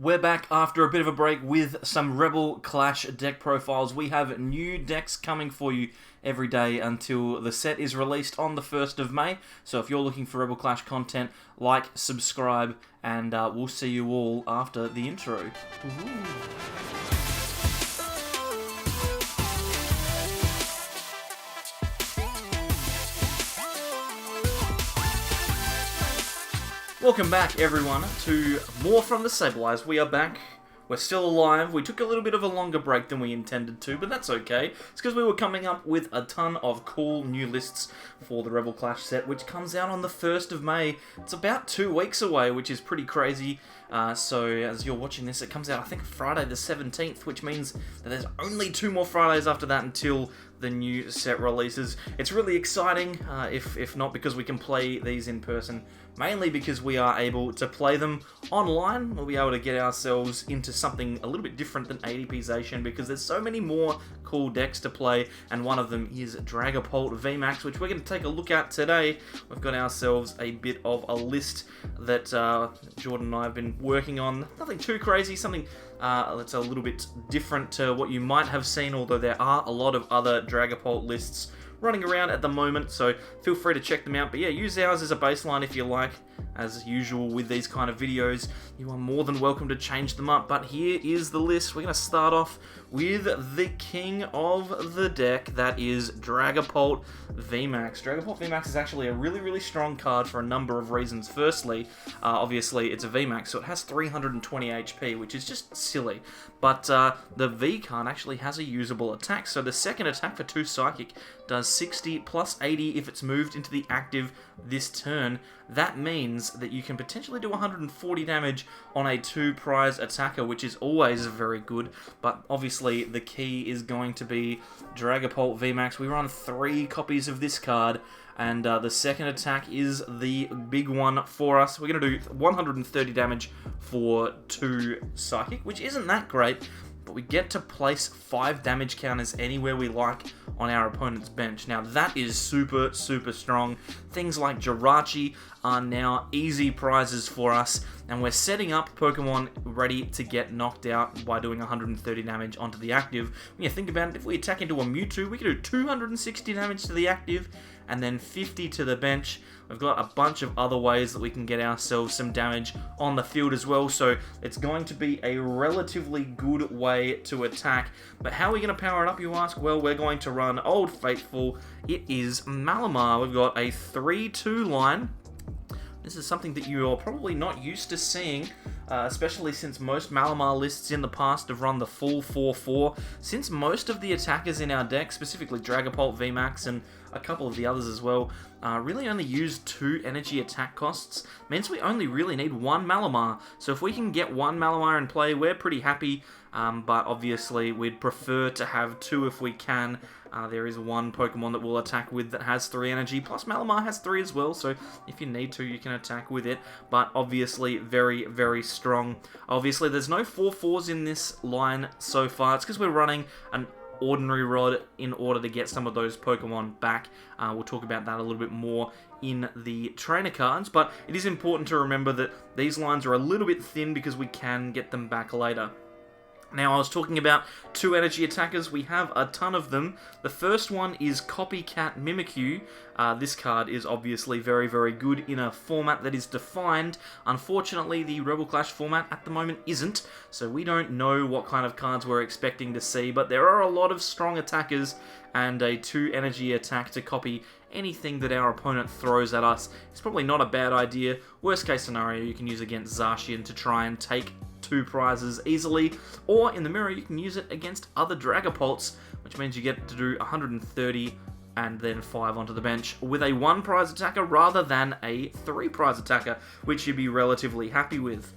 We're back after a bit of a break with some Rebel Clash deck profiles. We have new decks coming for you every day until the set is released on the 1st of May. So if you're looking for Rebel Clash content, like, subscribe, and we'll see you all after the intro. Welcome back, everyone, to more from the Sableyes. We are back. We're still alive. We took a little bit of a longer break than we intended to, but that's okay. It's because we were coming up with a ton of cool new lists for the Rebel Clash set, which comes out on the 1st of May. It's about 2 weeks away, which is pretty crazy. So as you're watching this, it comes out, I think, Friday the 17th, which means that there's only 2 more Fridays after that until the new set releases. It's really exciting, if not because we can play these in person, mainly because we are able to play them online. We'll be able to get ourselves into something a little bit different than ADPization because there's so many more cool decks to play, and one of them is Dragapult VMAX, which we're going to take a look at today. We've got ourselves a bit of a list that Jordan and I have been working on. Nothing too crazy, something that's a little bit different to what you might have seen, although there are a lot of other Dragapult lists running around at the moment, so feel free to check them out. But yeah, use ours as a baseline if you like. As usual with these kind of videos, you are more than welcome to change them up. But here is the list. We're going to start off with the king of the deck, that is Dragapult VMAX. Dragapult VMAX is actually a really, really strong card for a number of reasons. Firstly, obviously it's a VMAX, so it has 320 HP, which is just silly. But the V card actually has a usable attack, so the second attack for 2 Psychic does 60 plus 80 if it's moved into the active this turn. That means that you can potentially do 140 damage on a 2 prize attacker, which is always very good. But obviously the key is going to be Dragapult VMAX. We run 3 copies of this card, and the second attack is the big one for us. We're going to do 130 damage for 2 Psychic, which isn't that great, but we get to place 5 damage counters anywhere we like on our opponent's bench. Now that is super, super strong. Things like Jirachi are now easy prizes for us, and we're setting up Pokemon ready to get knocked out by doing 130 damage onto the active. When you think about it, if we attack into a Mewtwo, we can do 260 damage to the active, and then 50 to the bench. We've got a bunch of other ways that we can get ourselves some damage on the field as well, so it's going to be a relatively good way to attack. But how are we going to power it up, you ask? Well, we're going to run Old Faithful. It is Malamar. We've got a 3-2 line. This is something that you are probably not used to seeing, especially since most Malamar lists in the past have run the full 4-4. Since most of the attackers in our deck, specifically Dragapult VMAX and a couple of the others as well, really only use 2 energy attack costs, means we only really need 1 Malamar. So if we can get 1 Malamar in play, we're pretty happy, but obviously we'd prefer to have 2 if we can. There is 1 Pokemon that we'll attack with that has 3 energy, plus Malamar has 3 as well, so if you need to, you can attack with it, but obviously very, very strong. Obviously, there's no 4-4s in this line so far. It's because we're running an Ordinary Rod in order to get some of those Pokemon back. We'll talk about that a little bit more in the trainer cards, but it is important to remember that these lines are a little bit thin because we can get them back later. Now, I was talking about 2 energy attackers. We have a ton of them. The first one is Copycat Mimikyu. This card is obviously very, very good in a format that is defined. Unfortunately, the Rebel Clash format at the moment isn't, so we don't know what kind of cards we're expecting to see, but there are a lot of strong attackers, and a 2 energy attack to copy anything that our opponent throws at us is probably not a bad idea. Worst case scenario, you can use against Zacian to try and take 2 prizes easily, or in the mirror you can use it against other Dragapults, which means you get to do 130 and then 5 onto the bench with a 1 prize attacker rather than a 3 prize attacker, which you'd be relatively happy with.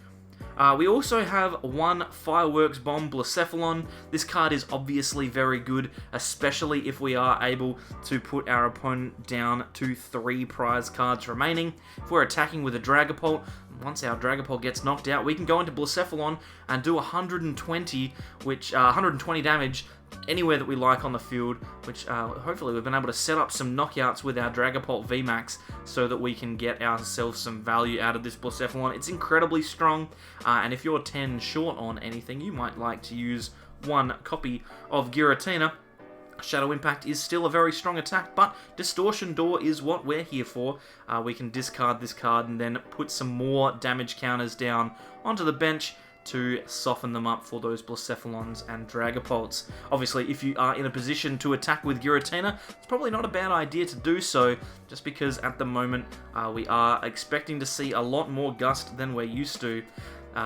We also have 1 Fireworks Bomb Blacephalon. This card is obviously very good, especially if we are able to put our opponent down to 3 prize cards remaining. If we're attacking with a Dragapult, once our Dragapult gets knocked out, we can go into Blacephalon and do 120 damage anywhere that we like on the field, which hopefully we've been able to set up some knockouts with our Dragapult VMAX so that we can get ourselves some value out of this Blacephalon. It's incredibly strong, and if you're 10 short on anything, you might like to use one copy of Giratina. Shadow Impact is still a very strong attack, but Distortion Door is what we're here for. We can discard this card and then put some more damage counters down onto the bench to soften them up for those Blacephalons and Dragapults. Obviously, if you are in a position to attack with Giratina, it's probably not a bad idea to do so, just because at the moment we are expecting to see a lot more Gust than we're used to.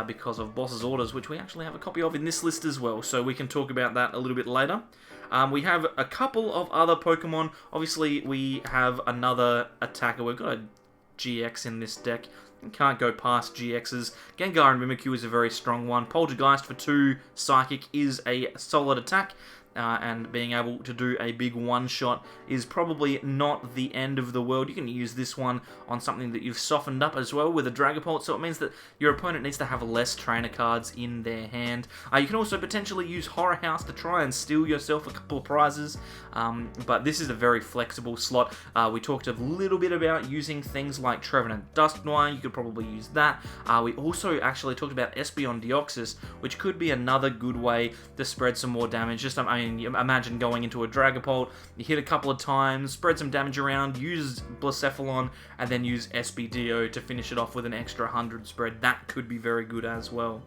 Because of Boss's Orders, which we actually have a copy of in this list as well, so we can talk about that a little bit later. We have a couple of other Pokemon. Obviously, we have another attacker. We've got a GX in this deck. Can't go past GXs. Gengar and Mimikyu is a very strong one. Poltergeist for 2 Psychic is a solid attack. And being able to do a big one-shot is probably not the end of the world. You can use this one on something that you've softened up as well with a Dragapult, so it means that your opponent needs to have less trainer cards in their hand. You can also potentially use Horror House to try and steal yourself a couple of prizes, but this is a very flexible slot. We talked a little bit about using things like Trevenant Dusknoir. You could probably use that. We also actually talked about Espeon Deoxys, which could be another good way to spread some more damage. Just, imagine going into a Dragapult, you hit a couple of times, spread some damage around, use Blacephalon, and then use SBDO to finish it off with an extra 100 spread. That could be very good as well.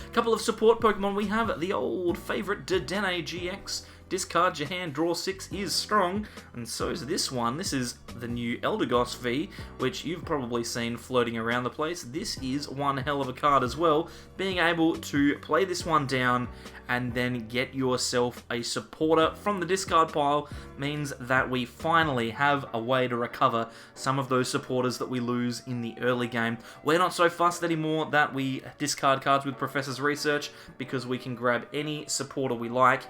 A couple of support Pokemon. We have the old favourite Dedenne GX. Discard your hand, draw 6 is strong, and so is this one. This is the new Eldegoss V, which you've probably seen floating around the place. This is one hell of a card as well. Being able to play this one down and then get yourself a supporter from the discard pile means that we finally have a way to recover some of those supporters that we lose in the early game. We're not so fussed anymore that we discard cards with Professor's Research, because we can grab any supporter we like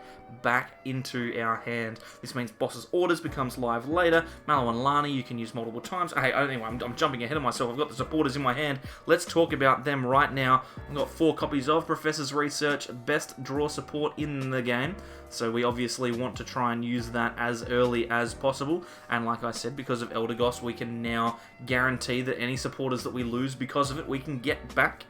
back into our hand. This means Boss's Orders becomes live later. Mallow and Lani you can use multiple times. Hey, anyway, I'm jumping ahead of myself. I've got the supporters in my hand. Let's talk about them right now. I've got 4 copies of Professor's Research, best draw support in the game. So we obviously want to try and use that as early as possible. And like I said, because of Eldegoss, we can now guarantee that any supporters that we lose because of it, we can get back.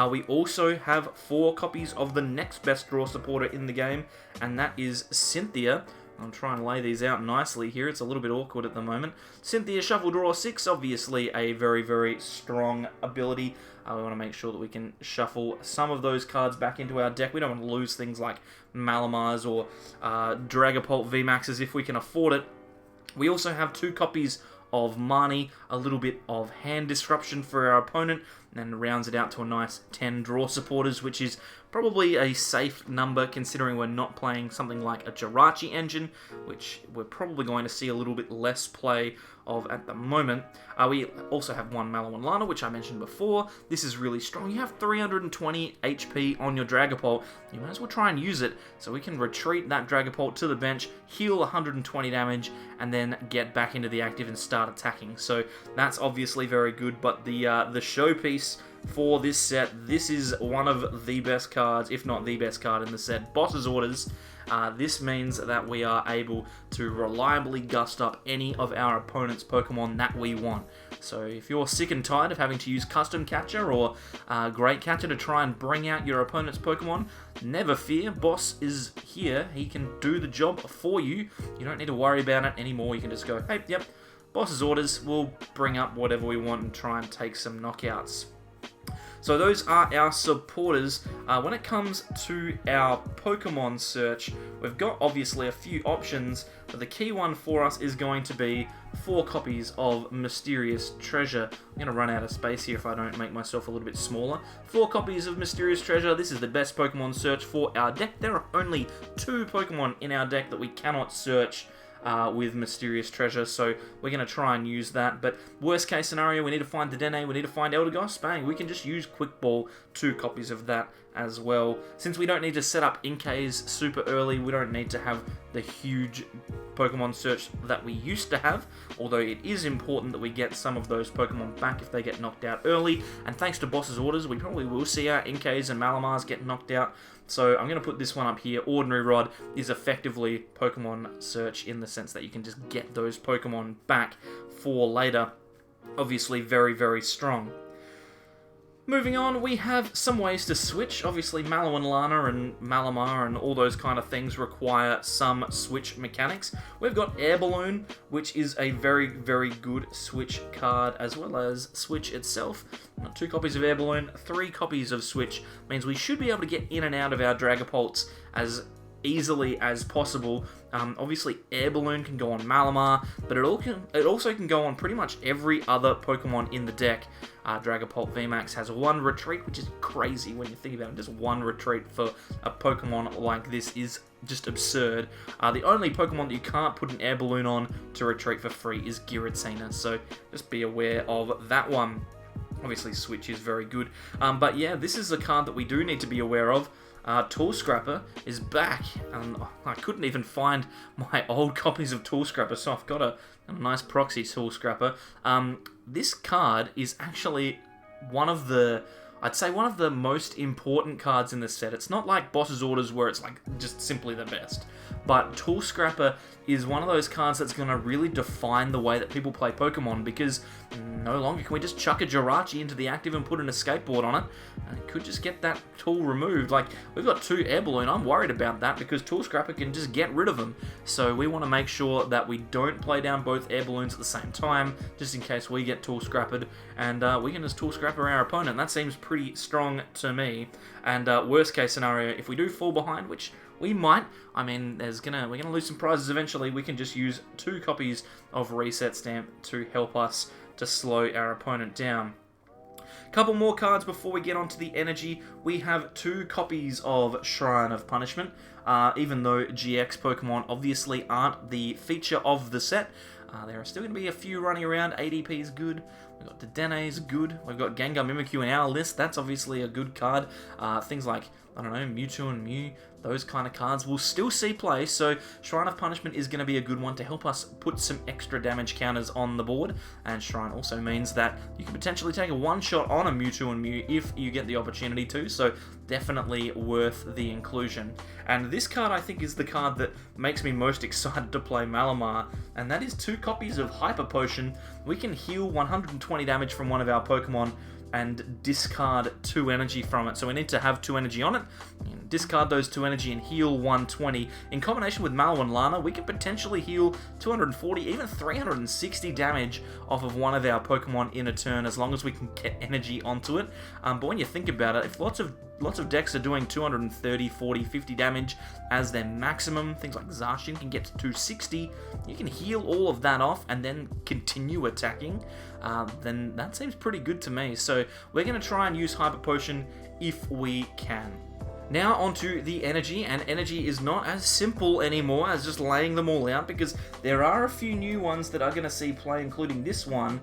We also have 4 copies of the next best draw supporter in the game, and that is Cynthia. I'll try and lay these out nicely here. It's a little bit awkward at the moment. Cynthia, Shuffle Draw 6, obviously a very, very strong ability. We want to make sure that we can shuffle some of those cards back into our deck. We don't want to lose things like Malamars or Dragapult VMAXs if we can afford it. We also have 2 copies of Marnie, a little bit of hand disruption for our opponent, and rounds it out to a nice 10 draw supporters, which is probably a safe number considering we're not playing something like a Jirachi engine, which we're probably going to see a little bit less play of at the moment. We also have 1 Mallow and Lana, which I mentioned before. This is really strong. You have 320 HP on your Dragapult. You might as well try and use it so we can retreat that Dragapult to the bench, heal 120 damage, and then get back into the active and start attacking. So that's obviously very good, but the showpiece for this set, this is one of the best cards, if not the best card in the set, Boss's Orders. This means that we are able to reliably gust up any of our opponent's Pokemon that we want. So if you're sick and tired of having to use Custom Catcher or Great Catcher to try and bring out your opponent's Pokemon, never fear, Boss is here. He can do the job for you. You don't need to worry about it anymore. You can just go, hey, yep, Boss's Orders, we'll bring up whatever we want and try and take some knockouts. So those are our supporters. When it comes to our Pokemon search, we've got obviously a few options, but the key one for us is going to be 4 copies of Mysterious Treasure. I'm going to run out of space here if I don't make myself a little bit smaller. 4 copies of Mysterious Treasure. This is the best Pokemon search for our deck. There are only 2 Pokemon in our deck that we cannot search with Mysterious Treasure, so we're going to try and use that. But worst case scenario, we need to find Dedenne, we need to find Eldegoss, bang, we can just use Quick Ball, 2 copies of that as well. Since we don't need to set up Inkays super early, we don't need to have the huge Pokemon search that we used to have, although it is important that we get some of those Pokemon back if they get knocked out early, and thanks to Boss's Orders, we probably will see our Inkays and Malamars get knocked out So I'm going to put this one up here. Ordinary Rod is effectively Pokemon search in the sense that you can just get those Pokemon back for later. Obviously very, very strong. Moving on, we have some ways to switch. Obviously, Mallow and Lana and Malamar and all those kind of things require some switch mechanics. We've got Air Balloon, which is a very, very good switch card, as well as Switch itself. 2 copies of Air Balloon, 3 copies of Switch, means we should be able to get in and out of our Dragapults as easily as possible. Obviously, Air Balloon can go on Malamar, but it also can go on pretty much every other Pokemon in the deck. Dragapult VMAX has 1 retreat, which is crazy when you think about it. Just 1 retreat for a Pokemon like this is just absurd. The only Pokemon that you can't put an Air Balloon on to retreat for free is Giratina, so just be aware of that one. Obviously, Switch is very good. But yeah, this is a card that we do need to be aware of. Tool Scrapper is back, and I couldn't even find my old copies of Tool Scrapper, so I've got a nice proxy Tool Scrapper. This card is actually I'd say one of the most important cards in the set. It's not like Boss's Orders where it's like just simply the best, but Tool Scrapper is one of those cards that's going to really define the way that people play Pokemon, because no longer can we just chuck a Jirachi into the active and put an escape board on it. It could just get that tool removed. Like, we've got 2 Air Balloon. I'm worried about that because Tool Scrapper can just get rid of them. So we want to make sure that we don't play down both Air Balloons at the same time, just in case we get Tool Scrappered, and we can just Tool Scrapper our opponent. That seems pretty strong to me. And worst case scenario, if we do fall behind, which we might, I mean, we're gonna lose some prizes eventually, we can just use 2 copies of Reset Stamp to help us to slow our opponent down. Couple more cards before we get onto the energy. We have 2 copies of Shrine of Punishment. Even though GX Pokemon obviously aren't the feature of the set, there are still going to be a few running around. ADP is good. We've got Dedenne is good. We've got Gengar Mimikyu in our list. That's obviously a good card. Things like, I don't know, Mewtwo and Mew, those kind of cards will still see play, so Shrine of Punishment is going to be a good one to help us put some extra damage counters on the board, and Shrine also means that you can potentially take a one-shot on a Mewtwo and Mew if you get the opportunity to, so definitely worth the inclusion. And this card, I think, is the card that makes me most excited to play Malamar, and that is 2 copies of Hyper Potion. We can heal 120 damage from one of our Pokemon and discard 2 energy from it. So we need to have 2 energy on it, discard those 2 energy and heal 120. In combination with Mallow and Lana, we can potentially heal 240, even 360 damage off of one of our Pokemon in a turn, as long as we can get energy onto it. But when you think about it, if lots of decks are doing 230, 40, 50 damage as their maximum, things like Zacian can get to 260, you can heal all of that off and then continue attacking, then that seems pretty good to me. So we're going to try and use Hyper Potion if we can. Now onto the energy, and energy is not as simple anymore as just laying them all out, because there are a few new ones that are going to see play, including this one,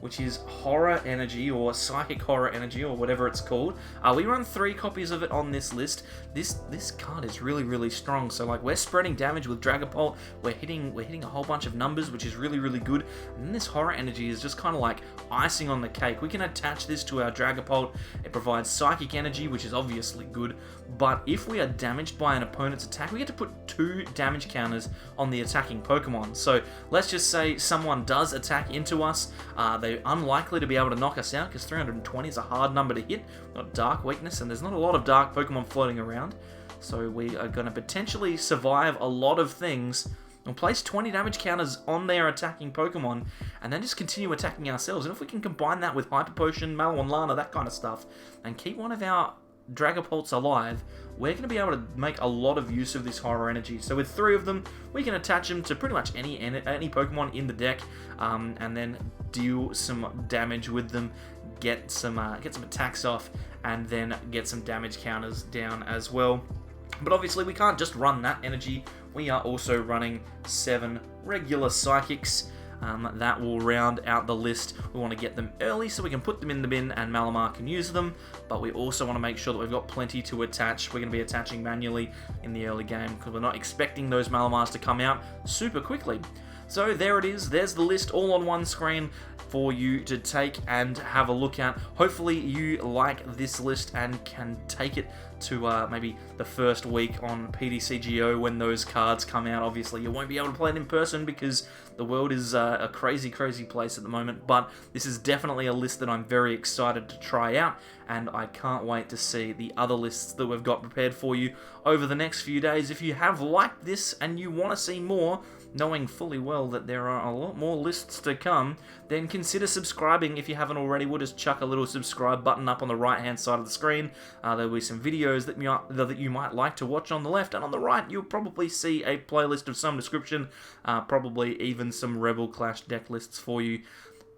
which is Horror Energy, or Psychic Horror Energy, or whatever it's called. We run 3 copies of it on this list. This card is really, really strong. So, like, we're spreading damage with Dragapult. We're hitting a whole bunch of numbers, which is really, really good. And then this Horror Energy is just kind of like icing on the cake. We can attach this to our Dragapult. It provides Psychic Energy, which is obviously good. But if we are damaged by an opponent's attack, we get to put 2 damage counters on the attacking Pokemon. So let's just say someone does attack into us. They're unlikely to be able to knock us out because 320 is a hard number to hit. We've got Dark Weakness, and there's not a lot of Dark Pokemon floating around. So we are going to potentially survive a lot of things and place 20 damage counters on their attacking Pokemon, and then just continue attacking ourselves. And if we can combine that with Hyper Potion, Mallow and Lana, that kind of stuff, and keep one of our Dragapults alive, we're going to be able to make a lot of use of this Horror Energy. So with 3 of them, we can attach them to pretty much any Pokemon in the deck, and then deal some damage with them, get some attacks off, and then get some damage counters down as well. But obviously we can't just run that energy. We are also running 7 regular Psychics. That will round out the list. We want to get them early so we can put them in the bin and Malamar can use them, but we also want to make sure that we've got plenty to attach. We're going to be attaching manually in the early game because we're not expecting those Malamars to come out super quickly. So there it is, there's the list all on one screen for you to take and have a look at. Hopefully you like this list and can take it to maybe the first week on PTCGO when those cards come out. Obviously you won't be able to play it in person because the world is a crazy place at the moment, but this is definitely a list that I'm very excited to try out, and I can't wait to see the other lists that we've got prepared for you over the next few days. If you have liked this and you want to see more, knowing fully well that there are a lot more lists to come, then consider subscribing if you haven't already. We'll just chuck a little subscribe button up on the right hand side of the screen. There'll be some videos that you might like to watch on the left, and on the right you'll probably see a playlist of some description, probably even some Rebel Clash deck lists for you.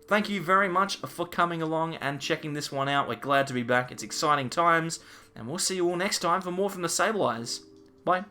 Thank you very much for coming along and checking this one out. We're glad to be back. It's exciting times, and we'll see you all next time for more from the Sable Eyes. Bye.